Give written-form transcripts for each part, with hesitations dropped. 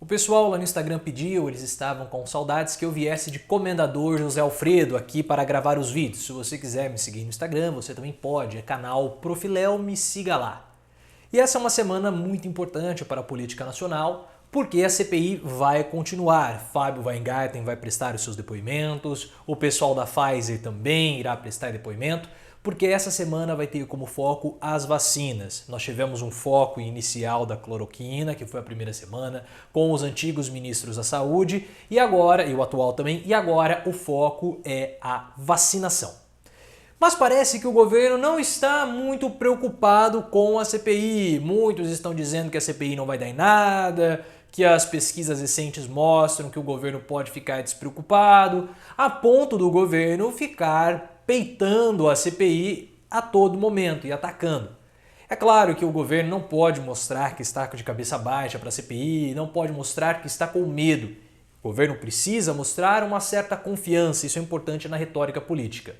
O pessoal lá no Instagram pediu, eles estavam com saudades que eu viesse de Comendador José Alfredo aqui para gravar os vídeos. Se você quiser me seguir no Instagram, você também pode, é canal Profiléu, me siga lá. E essa é uma semana muito importante para a política nacional, porque a CPI vai continuar. Fábio Weingarten vai prestar os seus depoimentos, o pessoal da Pfizer também irá prestar depoimento, porque essa semana vai ter como foco as vacinas. Nós tivemos um foco inicial da cloroquina, que foi a primeira semana, com os antigos ministros da saúde, e agora, e o atual também, e agora o foco é a vacinação. Mas parece que o governo não está muito preocupado com a CPI. Muitos estão dizendo que a CPI não vai dar em nada, que as pesquisas recentes mostram que o governo pode ficar despreocupado, a ponto do governo ficar peitando a CPI a todo momento e atacando. É claro que o governo não pode mostrar que está de cabeça baixa para a CPI, não pode mostrar que está com medo. O governo precisa mostrar uma certa confiança, isso é importante na retórica política.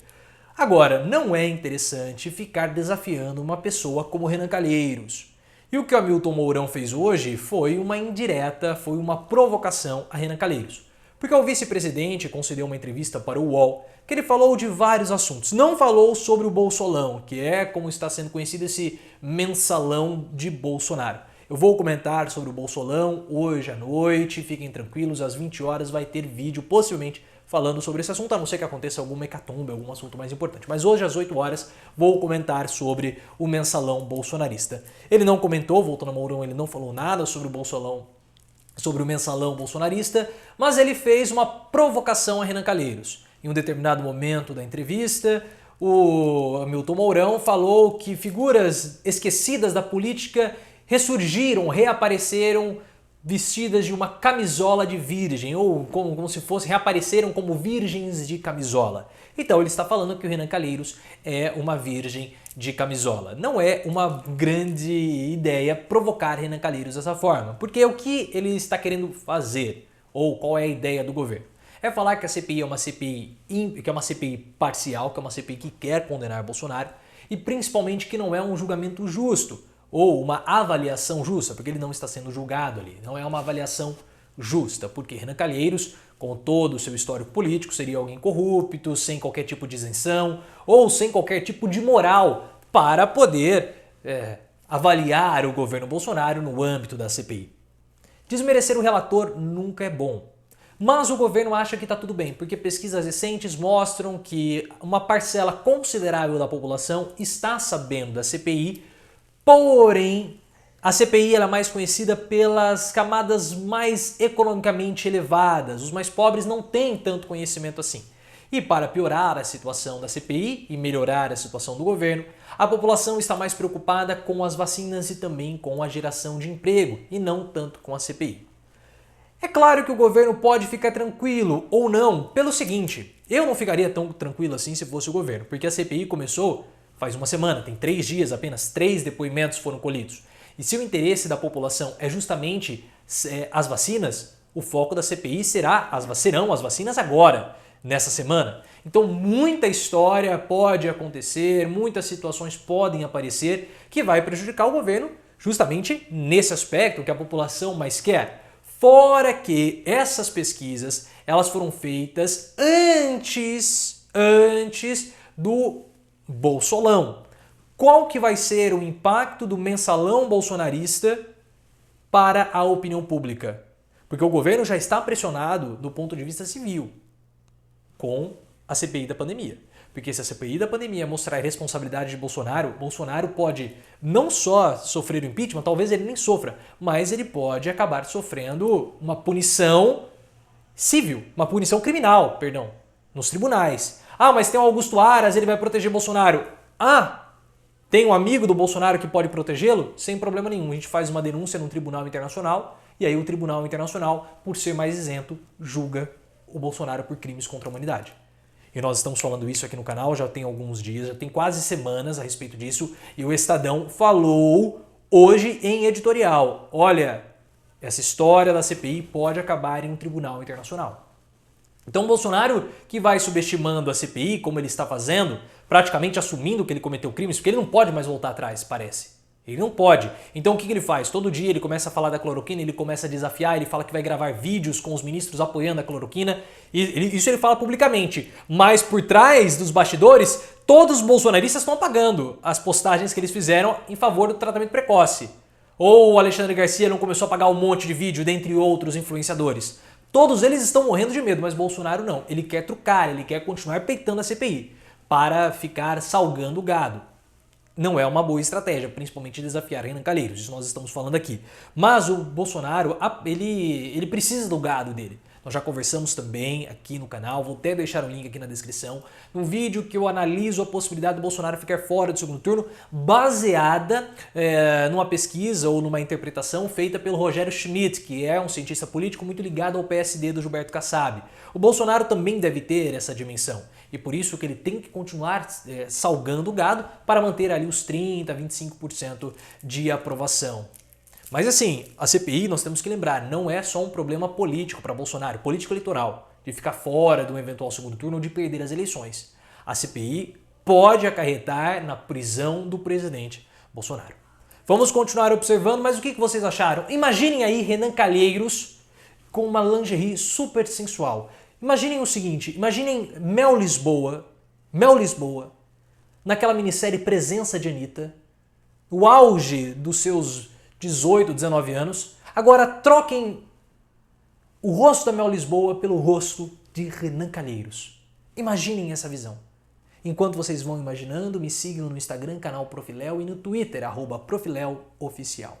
Agora, não é interessante ficar desafiando uma pessoa como Renan Calheiros. E o que o Hamilton Mourão fez hoje foi uma indireta, foi uma provocação a Renan Calheiros. Porque o vice-presidente concedeu uma entrevista para o UOL que ele falou de vários assuntos. Não falou sobre o Bolsolão, que é como está sendo conhecido esse mensalão de Bolsonaro. Eu vou comentar sobre o Bolsolão hoje à noite, fiquem tranquilos, às 20 horas vai ter vídeo possivelmente falando sobre esse assunto, a não ser que aconteça alguma hecatombe, algum assunto mais importante. Mas hoje às 8 horas vou comentar sobre o mensalão bolsonarista. Ele não comentou, voltando a Mourão, ele não falou nada sobre o Bolsolão, sobre o mensalão bolsonarista, mas ele fez uma provocação a Renan Calheiros. Em um determinado momento da entrevista, o Hamilton Mourão falou que figuras esquecidas da política ressurgiram, reapareceram vestidas de uma camisola de virgem, ou como se fosse, reapareceram como virgens de camisola. Então ele está falando que o Renan Calheiros é uma virgem de camisola. Não é uma grande ideia provocar Renan Calheiros dessa forma, porque o que ele está querendo fazer, ou qual é a ideia do governo? É falar que a CPI é uma CPI, que é uma CPI parcial, que é uma CPI que quer condenar Bolsonaro, e principalmente que não é um julgamento justo, ou uma avaliação justa, porque ele não está sendo julgado ali, não é uma avaliação justa, porque Renan Calheiros, com todo o seu histórico político, seria alguém corrupto, sem qualquer tipo de isenção, ou sem qualquer tipo de moral para poder avaliar o governo Bolsonaro no âmbito da CPI. Desmerecer o relator nunca é bom. Mas o governo acha que está tudo bem, porque pesquisas recentes mostram que uma parcela considerável da população está sabendo da CPI, porém a CPI ela é mais conhecida pelas camadas mais economicamente elevadas, os mais pobres não têm tanto conhecimento assim. E para piorar a situação da CPI e melhorar a situação do governo, a população está mais preocupada com as vacinas e também com a geração de emprego, e não tanto com a CPI. É claro que o governo pode ficar tranquilo ou não, pelo seguinte, eu não ficaria tão tranquilo assim se fosse o governo, porque a CPI começou faz uma semana, tem 3 dias, apenas 3 depoimentos foram colhidos. E se o interesse da população é justamente as vacinas, o foco da CPI serão as vacinas agora, nessa semana. Então muita história pode acontecer, muitas situações podem aparecer que vai prejudicar o governo justamente nesse aspecto que a população mais quer. Fora que essas pesquisas elas foram feitas antes do Bolsolão. Qual que vai ser o impacto do mensalão bolsonarista para a opinião pública? Porque o governo já está pressionado do ponto de vista civil com a CPI da pandemia. Porque se a CPI da pandemia mostrar a responsabilidade de Bolsonaro, Bolsonaro pode não só sofrer o impeachment, talvez ele nem sofra, mas ele pode acabar sofrendo uma punição civil, uma punição criminal, perdão, nos tribunais. Ah, mas tem o Augusto Aras, ele vai proteger Bolsonaro. Ah, tem um amigo do Bolsonaro que pode protegê-lo? Sem problema nenhum. A gente faz uma denúncia no Tribunal Internacional e aí o Tribunal Internacional, por ser mais isento, julga o Bolsonaro por crimes contra a humanidade. E nós estamos falando isso aqui no canal já tem alguns dias, já tem quase semanas a respeito disso, e o Estadão falou hoje em editorial, olha, essa história da CPI pode acabar em um tribunal internacional. Então o Bolsonaro, que vai subestimando a CPI, como ele está fazendo, praticamente assumindo que ele cometeu crimes, porque ele não pode mais voltar atrás, parece. Ele não pode. Então o que ele faz? Todo dia ele começa a falar da cloroquina, ele começa a desafiar, ele fala que vai gravar vídeos com os ministros apoiando a cloroquina. Isso ele fala publicamente. Mas por trás dos bastidores, todos os bolsonaristas estão apagando as postagens que eles fizeram em favor do tratamento precoce. Ou o Alexandre Garcia não começou a apagar um monte de vídeo, dentre outros influenciadores. Todos eles estão morrendo de medo, mas Bolsonaro não. Ele quer trucar, ele quer continuar peitando a CPI para ficar salgando o gado. Não é uma boa estratégia, principalmente desafiar Renan Calheiros, isso nós estamos falando aqui. Mas o Bolsonaro, ele precisa do gado dele. Nós já conversamos também aqui no canal, vou até deixar o link aqui na descrição, num vídeo que eu analiso a possibilidade do Bolsonaro ficar fora do segundo turno, baseada numa pesquisa ou numa interpretação feita pelo Rogério Schmidt, que é um cientista político muito ligado ao PSD do Gilberto Kassab. O Bolsonaro também deve ter essa dimensão. E por isso que ele tem que continuar salgando o gado para manter ali os 30%, 25% de aprovação. Mas assim, a CPI, nós temos que lembrar, não é só um problema político para Bolsonaro, político-eleitoral, de ficar fora de um eventual segundo turno ou de perder as eleições. A CPI pode acarretar na prisão do presidente Bolsonaro. Vamos continuar observando, mas o que vocês acharam? Imaginem aí Renan Calheiros com uma lingerie super sensual. Imaginem o seguinte, imaginem Mel Lisboa, naquela minissérie Presença de Anitta, o auge dos seus 18, 19 anos. Agora troquem o rosto da Mel Lisboa pelo rosto de Renan Calheiros. Imaginem essa visão. Enquanto vocês vão imaginando, me sigam no Instagram, canal Profiléu, e no Twitter, @ProfiléuOficial.